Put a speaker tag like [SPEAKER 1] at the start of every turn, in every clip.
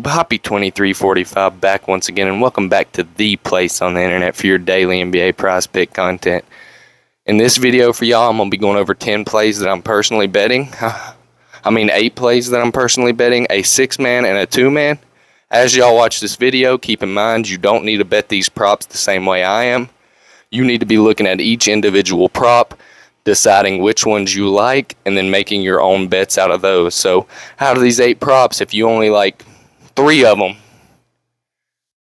[SPEAKER 1] YouTube? Happy 2345 back once again, and welcome back to the place on the internet for your daily NBA prize pick content. In this video for y'all, I'm going to be going over 10 plays that I'm personally betting. 8 plays that I'm personally betting, a 6-man and a 2-man. As y'all watch this video, keep in mind you don't need to bet these props the same way I am. You need to be looking at each individual prop, deciding which ones you like, and then making your own bets out of those. So out of these 8 props, if you only like 3 of them,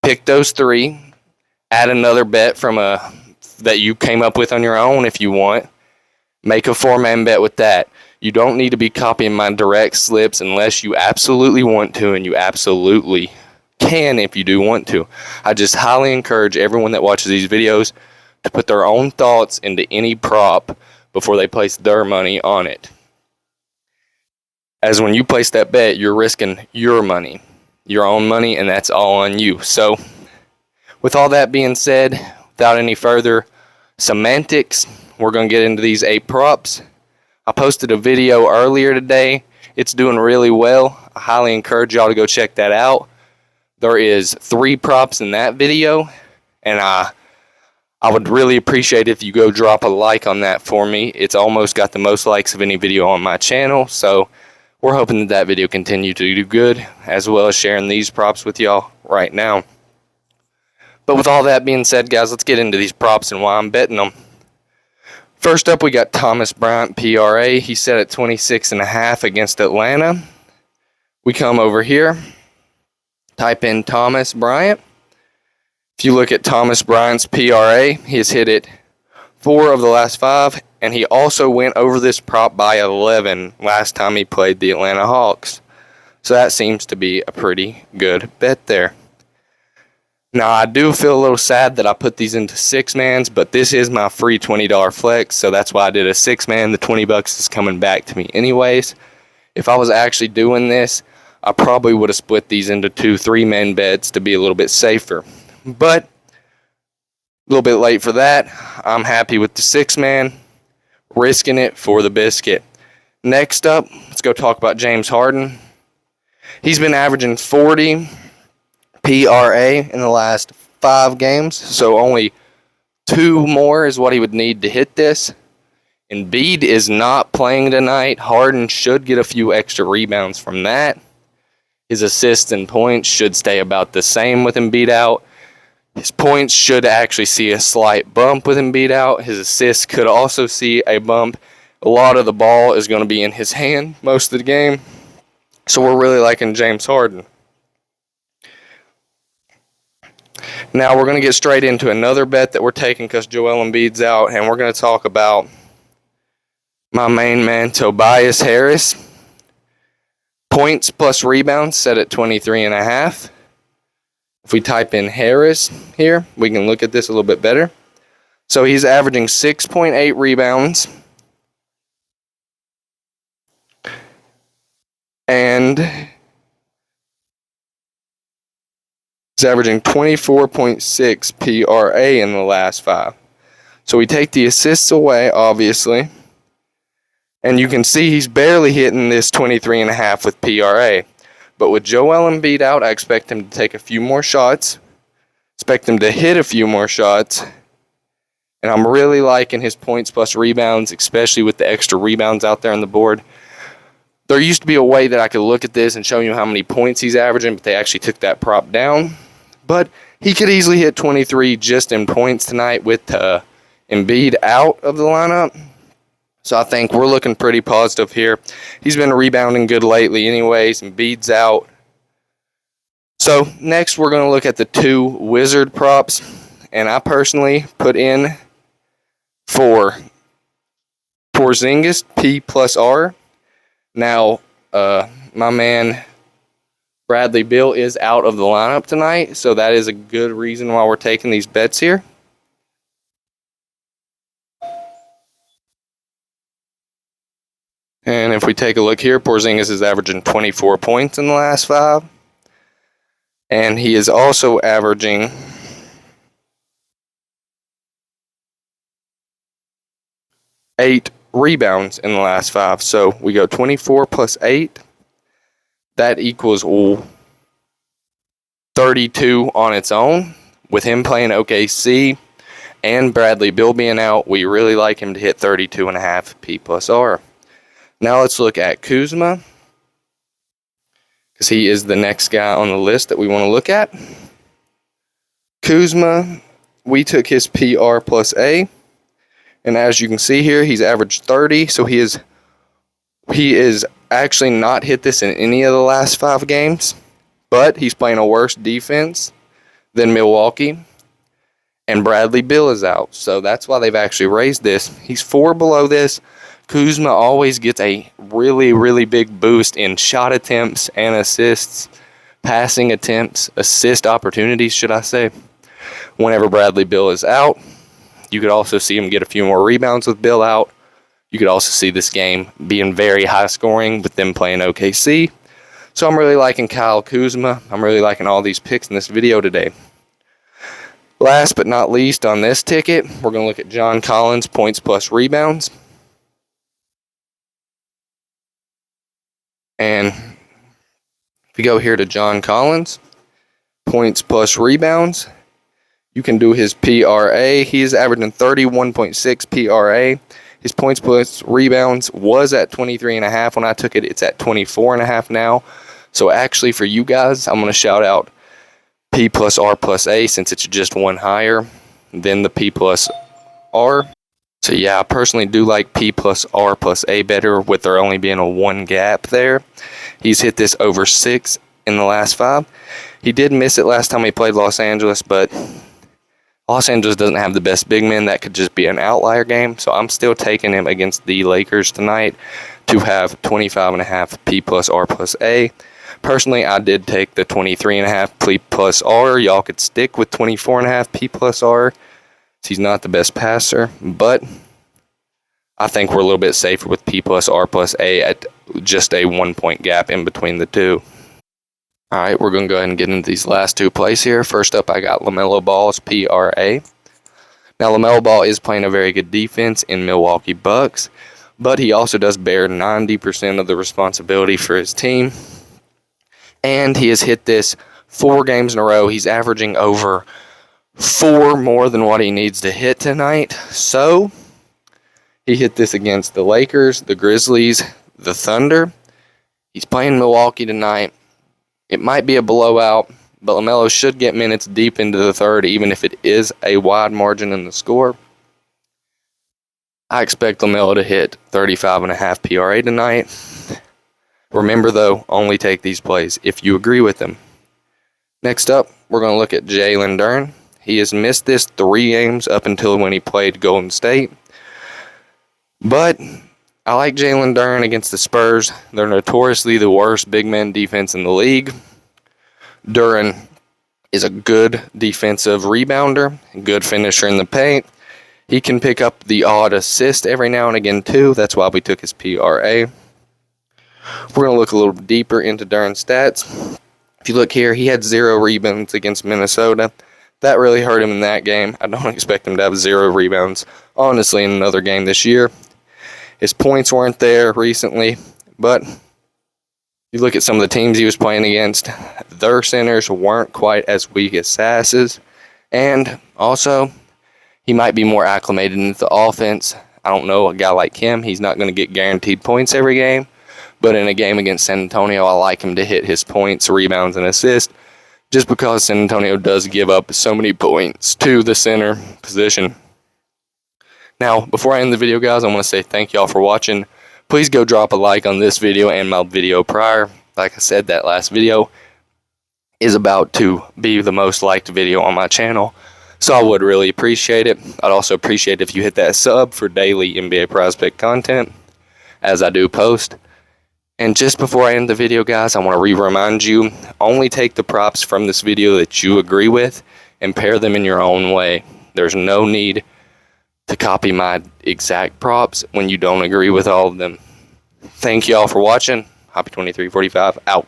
[SPEAKER 1] pick those 3, add another bet from that you came up with on your own if you want. Make a 4-man bet with that. You don't need to be copying my direct slips unless you absolutely want to, and you absolutely can if you do want to. I just highly encourage everyone that watches these videos to put their own thoughts into any prop before they place their money on it. As when you place that bet, you're risking your money, your own money, and that's all on you. So with all that being said, without any further semantics, we're going to get into these 8 props. I posted a video earlier today. It's doing really well. I highly encourage y'all to go check that out. There is 3 props in that video, and I would really appreciate if you go drop a like on that for me. It's almost got the most likes of any video on my channel, so we're hoping that video continue to do good, as well as sharing these props with y'all right now. But with all that being said, guys, let's get into these props and why I'm betting them. First up, we got Thomas Bryant, PRA. He's set at 26.5 against Atlanta. We come over here, type in Thomas Bryant. If you look at Thomas Bryant's PRA, he has hit it 4 of the last 5, and he also went over this prop by 11 last time he played the Atlanta Hawks. So that seems to be a pretty good bet there. Now, I do feel a little sad that I put these into 6-mans, but this is my free $20 flex, so that's why I did a 6-man. The $20 is coming back to me anyways. If I was actually doing this, I probably would have split these into 2 3-man bets to be a little bit safer. But a little bit late for that. I'm happy with the 6-man, risking it for the biscuit. Next up, let's go talk about James Harden. He's been averaging 40 PRA in the last 5 games, so only 2 more is what he would need to hit this. Embiid is not playing tonight. Harden should get a few extra rebounds from that. His assists and points should stay about the same with Embiid out. His points should actually see a slight bump with Embiid out. His assists could also see a bump. A lot of the ball is going to be in his hand most of the game. So we're really liking James Harden. Now we're going to get straight into another bet that we're taking because Joel Embiid's out. And we're going to talk about my main man, Tobias Harris. Points plus rebounds set at 23.5. If we type in Harris here, we can look at this a little bit better. So he's averaging 6.8 rebounds. And he's averaging 24.6 PRA in the last 5. So we take the assists away, obviously. And you can see he's barely hitting this 23.5 with PRA. But with Joel Embiid out, I expect him to take a few more shots. Expect him to hit a few more shots. And I'm really liking his points plus rebounds, especially with the extra rebounds out there on the board. There used to be a way that I could look at this and show you how many points he's averaging, but they actually took that prop down. But he could easily hit 23 just in points tonight with Embiid out of the lineup. So I think we're looking pretty positive here. He's been rebounding good lately anyways, and Embiid's out. So next we're going to look at the 2 Wizard props. And I personally put in for Porzingis, P plus R. Now, my man Bradley Beal is out of the lineup tonight, so that is a good reason why we're taking these bets here. And if we take a look here, Porzingis is averaging 24 points in the last 5. And he is also averaging 8 rebounds in the last 5. So we go 24 plus 8. That equals 32 on its own. With him playing OKC and Bradley Beal being out, we really like him to hit 32.5 P plus R. Now let's look at Kuzma, because he is the next guy on the list that we want to look at. Kuzma, we took his PR plus A, and as you can see here, he's averaged 30, so he is actually not hit this in any of the last 5 games, but he's playing a worse defense than Milwaukee, and Bradley Beal is out, so that's why they've actually raised this. He's 4 below this. Kuzma always gets a really, really big boost in shot attempts and assists, passing attempts, assist opportunities, should I say, whenever Bradley Beal is out. You could also see him get a few more rebounds with Beal out. You could also see this game being very high scoring with them playing OKC. So I'm really liking Kyle Kuzma. I'm really liking all these picks in this video today. Last but not least on this ticket, we're going to look at John Collins, points plus rebounds. And if you go here to John Collins, points plus rebounds, you can do his PRA. He is averaging 31.6 PRA. His points plus rebounds was at 23.5 when I took it. It's at 24.5 now. So actually for you guys, I'm going to shout out P plus R plus A since it's just one higher than the P plus R. So yeah, I personally do like P plus R plus A better with there only being a 1 gap there. He's hit this over 6 in the last 5. He did miss it last time he played Los Angeles, but Los Angeles doesn't have the best big men. That could just be an outlier game. So I'm still taking him against the Lakers tonight to have 25.5 P plus R plus A. Personally, I did take the 23.5 P plus R. Y'all could stick with 24.5 P plus R. He's not the best passer, but I think we're a little bit safer with P plus R plus A at just a 1-point gap in between the two. All right, we're going to go ahead and get into these last 2 plays here. First up, I got LaMelo Ball's PRA. Now, LaMelo Ball is playing a very good defense in Milwaukee Bucks, but he also does bear 90% of the responsibility for his team. And he has hit this 4 games in a row. He's averaging over 4 more than what he needs to hit tonight. So he hit this against the Lakers, the Grizzlies, the Thunder. He's playing Milwaukee tonight. It might be a blowout, but LaMelo should get minutes deep into the third, even if it is a wide margin in the score. I expect LaMelo to hit 35.5 PRA tonight. Remember, though, only take these plays if you agree with them. Next up, we're going to look at Jalen Duren. He has missed this 3 games up until when he played Golden State. But I like Jalen Duren against the Spurs. They're notoriously the worst big man defense in the league. Duren is a good defensive rebounder, good finisher in the paint. He can pick up the odd assist every now and again, too. That's why we took his PRA. We're going to look a little deeper into Duren's stats. If you look here, he had 0 rebounds against Minnesota. That really hurt him in that game. I don't expect him to have 0 rebounds, honestly, in another game this year. His points weren't there recently, but you look at some of the teams he was playing against, their centers weren't quite as weak as Sass's. And also, he might be more acclimated into the offense. I don't know, a guy like him, he's not going to get guaranteed points every game. But in a game against San Antonio, I like him to hit his points, rebounds, and assists, just because San Antonio does give up so many points to the center position. Now, before I end the video, guys, I want to say thank y'all for watching. Please go drop a like on this video and my video prior. Like I said, that last video is about to be the most liked video on my channel, so I would really appreciate it. I'd also appreciate if you hit that sub for daily NBA PrizePicks content, as I do post. And just before I end the video, guys, I want to remind you, only take the props from this video that you agree with and pair them in your own way. There's no need to copy my exact props when you don't agree with all of them. Thank you all for watching. Happy 2345 out.